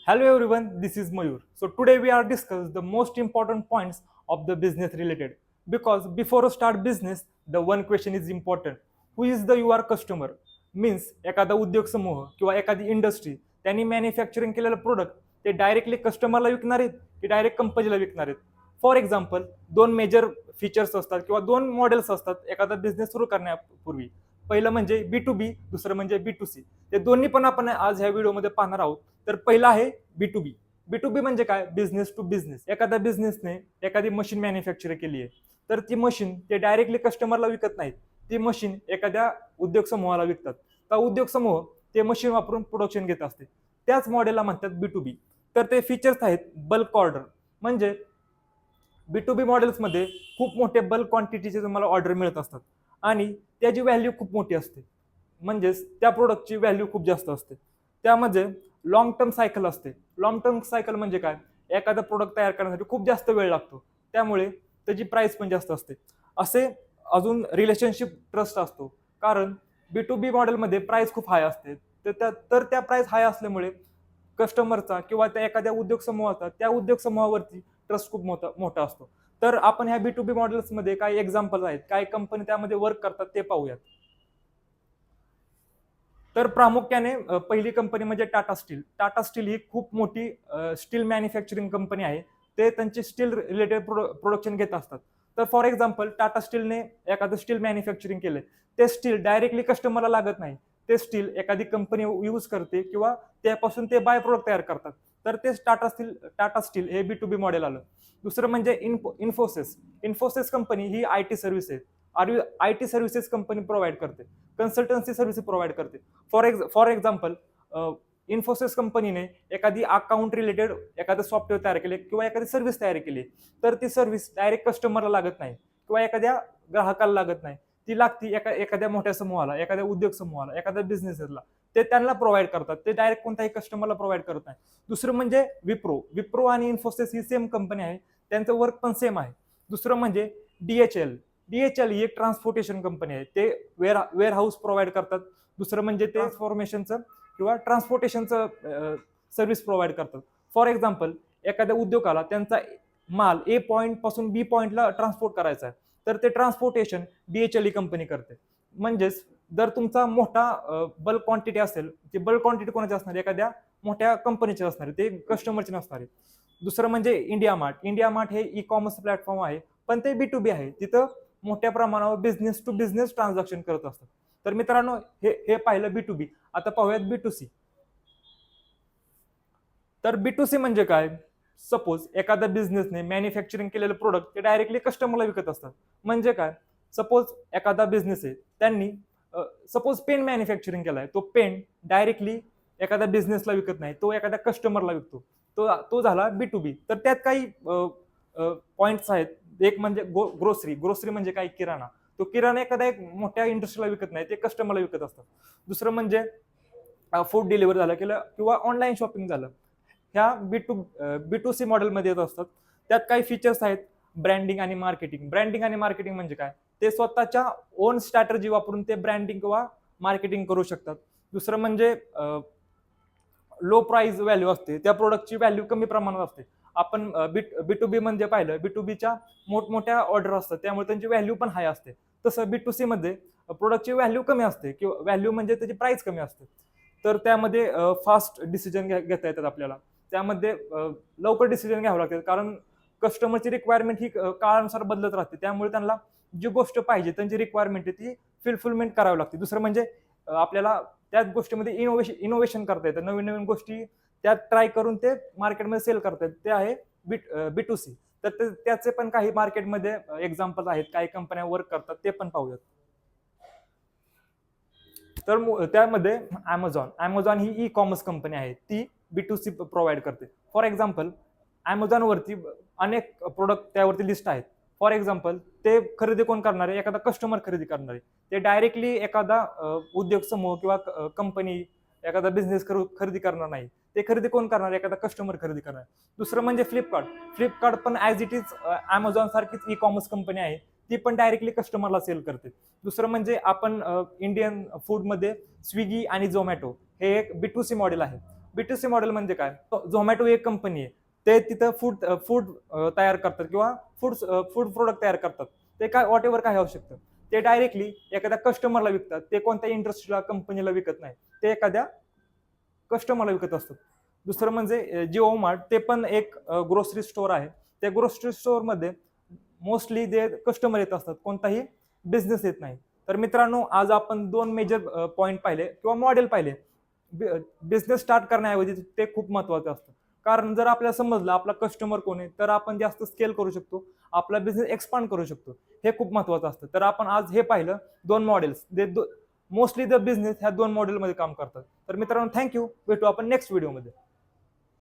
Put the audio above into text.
Hello everyone, this is Mayur. So today we are discuss the most important points of the business related. Because before you start business, the one question is important. Who is the your customer? Means एखादा उद्योग समूह किंवा एखादी industry त्यांनी manufacturing केलेलं product ते directly कस्टमरला विकणार आहेत की डायरेक्ट कंपनीला विकणार आहेत. फॉर एक्झाम्पल दोन मेजर फीचर्स असतात किंवा दोन मॉडेल्स असतात एखादा बिझनेस सुरू करण्यापूर्वी. पहिलं म्हणजे बी टू बी, दुसरं म्हणजे बी टू सी. ते दोन्ही पण आपण आज ह्या व्हिडिओमध्ये पाहणार आहोत. तर पहिला आहे बी to be. B to B म्हणजे काय? Business to business. एखाद्या बिझनेसने एखादी मशीन मॅन्युफॅक्चर केली आहे, तर ती मशीन ते डायरेक्टली कस्टमरला विकत नाहीत. ती मशीन एखाद्या उद्योग समूहाला विकतात. तर उद्योग समूह ते मशीन वापरून प्रोडक्शन घेत असते. त्याच मॉडेलला म्हणतात बी टू बी. तर ते फीचर्स आहेत बल्क ऑर्डर. म्हणजे बी टू बी मॉडेल्समध्ये खूप मोठे बल्क क्वांटिटीचे तुम्हाला ऑर्डर मिळत असतात आणि त्याची व्हॅल्यू खूप मोठी असते. म्हणजेच त्या प्रोडक्टची व्हॅल्यू खूप जास्त असते. त्यामध्ये लॉंग टर्म सायकल असते. लॉंग टर्म सायकल म्हणजे काय? एखादा प्रोडक्ट तयार करण्यासाठी खूप जास्त वेळ लागतो, त्यामुळे त्याची प्राइस पण जास्त असते. असे अजून रिलेशनशिप ट्रस्ट असतो, कारण बी टू बी मॉडेलमध्ये प्राइस खूप हाय असते. तर त्या प्राइस हाय असल्यामुळे कस्टमरचा किंवा त्या एखाद्या उद्योग समूहाचा त्या उद्योग समूहावरती ट्रस्ट खूप मोठा असतो. तर आपण ह्या बी टू बी मॉडेल्समध्ये काही एक्झाम्पल आहेत, काही कंपनी त्यामध्ये वर्क करतात ते पाहूयात. तर प्रामुख्याने पहिली कंपनी म्हणजे टाटा स्टील. टाटा स्टील ही खूप मोठी स्टील मॅन्युफॅक्चरिंग कंपनी आहे. ते त्यांचे स्टील रिलेटेड प्रोडक्शन घेत असतात. तर फॉर एक्झाम्पल टाटा स्टीलने एखादं स्टील मॅन्युफॅक्चरिंग केलंय, ते स्टील डायरेक्टली कस्टमरला लागत नाही. ते स्टील एखादी कंपनी यूज करते किंवा त्यापासून ते बाय प्रोडक्ट तयार करतात. तर ते टाटा स्टील हे बी टू बी मॉडेल आलं. दुसरं म्हणजे इन्फोसिस. इन्फोसिस कंपनी ही आय टी सर्व्हिस आहे. I T services company provide करते, कन्सल्टन्सी सर्व्हिस प्रोव्हाइड करते. फॉर एक्झाम्पल इन्फोसिस कंपनीने एखादी अकाउंट रिलेटेड एखादं सॉफ्टवेअर तयार केले किंवा एखादी सर्व्हिस तयार केली, तर ती सर्व्हिस डायरेक्ट कस्टमरला लागत नाही किंवा एखाद्या ग्राहकाला लागत नाही. ती लागती एखाद्या मोठ्या समूहाला, एखाद्या उद्योग समूहाला, एखाद्या बिझनेसला. ते त्यांना प्रोव्हाइड करतात. ते डायरेक्ट कोणत्याही कस्टमरला प्रोव्हाइड करत नाही. दुसरं म्हणजे विप्रो. विप्रो आणि इन्फोसिस ही सेम कंपनी आहे, त्यांचं वर्क पण सेम आहे. दुसरं म्हणजे डीएचएल. डीएचएल ही एक ट्रान्सपोर्टेशन कंपनी आहे. ते वेअर हाऊस प्रोव्हाइड करतात. दुसरं म्हणजे ते ट्रान्सफॉर्मेशनचं किंवा ट्रान्सपोर्टेशनचं सर्व्हिस प्रोव्हाइड करतात. फॉर एक्झाम्पल एखाद्या उद्योगाला त्यांचा माल ए पॉईंट पासून बी पॉईंटला ट्रान्सपोर्ट करायचा आहे, तर ते ट्रान्सपोर्टेशन डीएचएल ही कंपनी करते. म्हणजेच जर तुमचा मोठा बल्क क्वांटिटी असेल, ती बल्क क्वांटिटी कोणाची असणार? एखाद्या मोठ्या कंपनीची असणार, ते कस्टमरची नसणार. दुसरं म्हणजे इंडिया मार्ट. इंडिया मार्ट हे ई कॉमर्स प्लॅटफॉर्म आहे, पण ते बी टू बी आहे. तिथं मोठ्या प्रमाणावर बिझनेस टू बिझनेस ट्रान्झॅक्शन करत असतात. तर मित्रांनो, हे हे पाहिलं बी टू बी. आता पाहूयात बी टू सी. तर बी टू सी म्हणजे काय? सपोज एखाद्या बिझनेसने मॅन्युफॅक्चरिंग केलेलं प्रोडक्ट ते डायरेक्टली कस्टमरला विकत असतात. म्हणजे काय? सपोज एखादा बिझनेस आहे, त्यांनी सपोज पेन मॅन्युफॅक्चरिंग केलाय. तो पेन डायरेक्टली एखाद्या बिझनेसला विकत नाही, तो एखाद्या कस्टमरला विकतो. तो झाला बी टू बी. तर त्यात काही पॉइंट्स आहेत. एक म्हणजे ग्रोसरी. ग्रोसरी म्हणजे काय? किराणा. तो किराणा एखाद्या एक मोठ्या इंडस्ट्रीला विकत नाही, ते कस्टमरला विकत असतात. दुसरं म्हणजे फूड डिलिव्हरी झालं किंवा ऑनलाईन शॉपिंग झालं. ह्या बी टू सी मॉडेलमध्ये येत असतात. त्यात काही फीचर्स आहेत. ब्रँडिंग आणि मार्केटिंग. ब्रँडिंग आणि मार्केटिंग म्हणजे काय? ते स्वतःच्या ओन स्ट्रॅटर्जी वापरून ते ब्रँडिंग किंवा मार्केटिंग करू शकतात. दुसरं म्हणजे लो प्राइस व्हॅल्यू असते, त्या प्रोडक्टची व्हॅल्यू कमी प्रमाणात असते. आपण बी टू बी म्हणजे पाहिलं, बी टू बीच्या मोठमोठ्या ऑर्डर असतात, त्यामुळे त्यांची व्हॅल्यू पण हाय असते. तसं बी टू सी मध्ये प्रोडक्टची व्हॅल्यू कमी असते किंवा व्हॅल्यू म्हणजे त्याची प्राइस कमी असते. तर त्यामध्ये फास्ट डिसिजन घेता येतात आपल्याला. त्यामध्ये लवकर डिसिजन घ्यावं लागतात, कारण कस्टमरची रिक्वायरमेंट ही काळानुसार बदलत राहते. त्यामुळे त्यांना जी गोष्ट पाहिजे, त्यांची रिक्वायरमेंट आहे ती फुलफिलमेंट करावी लागते. दुसरं म्हणजे आपल्याला त्याच गोष्टीमध्ये इनोव्हेशन करता येतं. नवीन नवीन गोष्टी त्यात ट्राय करून ते मार्केटमध्ये सेल करतात. ते आहे बी टू सी. तर त्याचे पण काही मार्केटमध्ये एक्झाम्पल आहेत. काही कंपन्या वर्क करतात, ते पण पाहूयात. तर त्यामध्ये अमेझॉन ही ई कॉमर्स कंपनी आहे. ती बी टू सी प्रोव्हाइड करते. फॉर एक्झाम्पल अमेझॉनवरती अनेक प्रोडक्ट त्यावरती लिस्ट आहेत. फॉर एक्झाम्पल ते खरेदी कोण करणार आहे? एखादा कस्टमर खरेदी करणार आहे. ते डायरेक्टली एखादा उद्योग समूह किंवा कंपनी, एखादा बिझनेस खरेदी करणार नाही. ते खरेदी कोण करणार? एखादा कस्टमर खरेदी करणार. दुसरं म्हणजे फ्लिपकार्ट. फ्लिपकार्ट पण ॲज इट इज अमेझॉन सारखीच ई कॉमर्स कंपनी आहे. ती पण डायरेक्टली कस्टमरला सेल करते. दुसरं म्हणजे आपण इंडियन फूडमध्ये स्विगी आणि झोमॅटो हे एक बी टू सी मॉडेल आहे. B2C मॉडेल म्हणजे काय? झोमॅटो एक कंपनी आहे, ते तिथं फूड फूड तयार करतात किंवा फूड फूड प्रोडक्ट तयार करतात. ते काय व्हॉट एव्हर काय असू शकतं. ते डायरेक्टली एखाद्या कस्टमरला विकतात. ते कोणत्या इंडस्ट्रीला कंपनीला विकत नाही. ते एखाद्या कस्टमरला विकत असतात. दुसरं म्हणजे जिओ मार्ट, ते पण एक ग्रोसरी स्टोअर आहे. त्या ग्रोसरी स्टोअरमध्ये मोस्टली जे कस्टमर येत असतात, कोणताही बिझनेस येत नाही. तर मित्रांनो, आज आपण 2 मेजर पॉइंट पाहिले किंवा मॉडेल पाहिले. बिझनेस स्टार्ट करण्याऐवजी ते खूप महत्त्वाचं असतं. कारण जर आपल्याला समजलं आपला कस्टमर कोण आहे, तर आपण जास्त स्केल करू शकतो. आपला बिझनेस एक्सपांड करू शकतो. हे खूप महत्त्वाचं असतं. तर आपण आज हे पाहिलं 2 मॉडेल्स. मोस्टली द बिझनेस ह्या 2 मॉडेलमध्ये काम करतात. तर मित्रांनो, थँक यू. भेटू आपण नेक्स्ट व्हिडिओमध्ये.